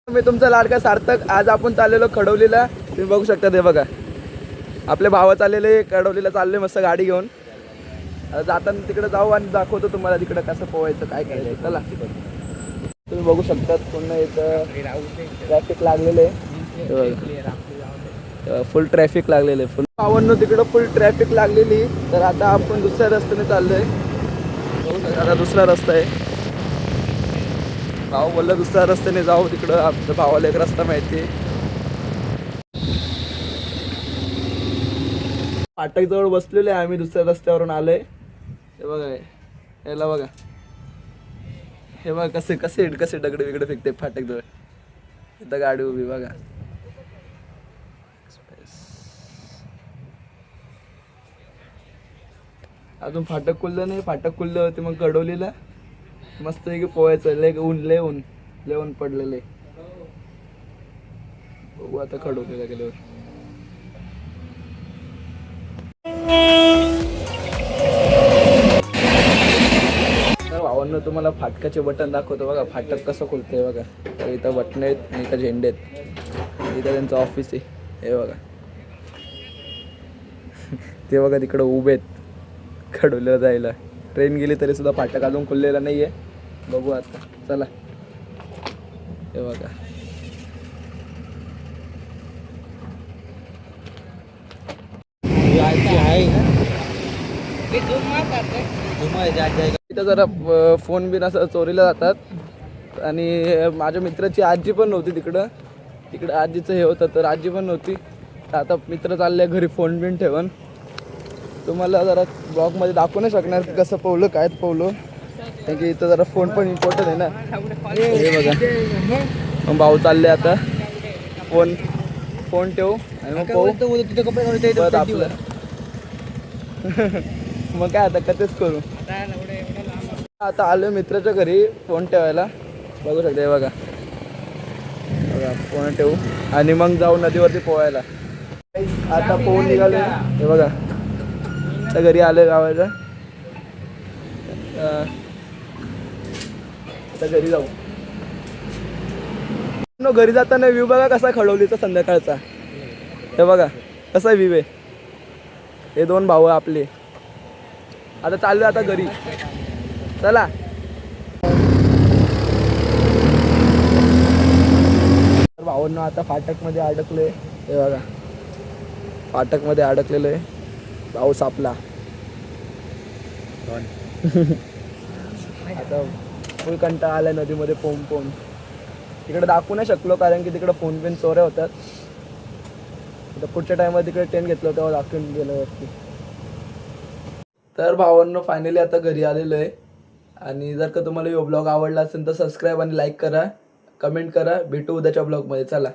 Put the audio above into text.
मी तुमचा लाडका सार्थक. आज आपण चाललेलो खडवलीला. तुम्ही बघू शकता ते बघा, आपले भाव चाललेले खडवलीला, चालले मस्त गाडी घेऊन. आता जाताना तिकडे जाऊ आणि दाखवतो तुम्हाला तिकडे कसं पोहायचं काय करायचं. चला, तुम्ही बघू शकता पुन्हा इथं ट्रॅफिक लागलेले, फुल ट्रॅफिक लागलेले. फुल भावांनो तिकडं फुल ट्रॅफिक लागलेली. तर आता आपण दुसऱ्या रस्त्याने चाललोय. आता दुसरा रस्ता आहे. भाऊ बोलला दुसऱ्या रस्त्याने जाऊ, तिकडं आमच्या भावाला एक रस्ता माहिती आहे. फाटक जवळ बसलेले आहे आम्ही, दुसऱ्या रस्त्यावरून आलोय. हे बघा, याला बघा, हे बघा कसे कसे कसे दगडे वेगळे फेकते फाटक जवळ. इथं गाडी उभी बघा. अजून फाटक खुललं नाही. फाटक खुललं होते मग कडवलीला मस्त की पोहायचं. लय ऊन पडलेले. बघू आता खडवलीला गेल्यावर. तर भावांना तुम्हाला फाटकाचे बटन दाखवतो बघा, फाटक कसं खुलतंय बघा. तर इथं बटन आहेत आणि इथं झेंडे आहेत. इथं त्यांचं ऑफिस आहे. हे बघा ते बघा तिकडं उभे आहेत खडवलीला जायला. ट्रेन गेली तरी सुद्धा फाटक अजून खुललेला नाहीये. बघू आता, चला. हे बघा, इथं जरा फोन बिन असं चोरीला जातात. आणि माझ्या मित्राची आजी पण नव्हती तिकडं. आजीचं हे होतं तर आजी पण नव्हती. तर आता मित्र चालले घरी फोन बिन ठेवून. तुम्हाला जरा ब्लॉगमध्ये दाखवू नाही शकणार की कसं पोहलं काय पोहलो, कारण की इथं जरा फोन पण इम्पॉर्टंट आहे ना. हे बघा, मग भाऊ चालले आता. फोन ठेवू आणि मग पोहू आपलं. मग काय आता कधीच करू. आता आलो मित्राच्या घरी फोन ठेवायला. बघू शकता, हे बघा बघा, फोन ठेवू आणि मग जाऊ नदीवरती पोहायला. आता पोहून निघाले. हे बघा, आता घरी आले गावाला. आता घरी जाऊ. घरी जाताना व्ह्यू बघा कसा खडवलीचा संध्याकाळचा. हे बघा कसा व्ह्यू आहे. हे दोन भाऊ आपले. आता चाललोय आता घरी. चला. भावांना आता फाटकमध्ये अडकले. हे बघा, फाटकमध्ये अडकलेलं आहे. भाऊ सापला. आता फुल कंटाळा आलाय नदीमध्ये पोहून. तिकडे दाखवू नाही शकलो कारण की तिकडे फोन बिन चोऱ्या होतात. आता पुढच्या टाइममध्ये तिकडे ट्रेन घेतलं तेव्हा दाखवून गेलं वरती. तर भावांनो फायनली आता घरी आलेलो आहे. आणि जर का तुम्हाला हा ब्लॉग आवडला असेल तर सबस्क्राईब आणि लाईक करा, कमेंट करा. भेटू उद्याच्या ब्लॉगमध्ये. चला.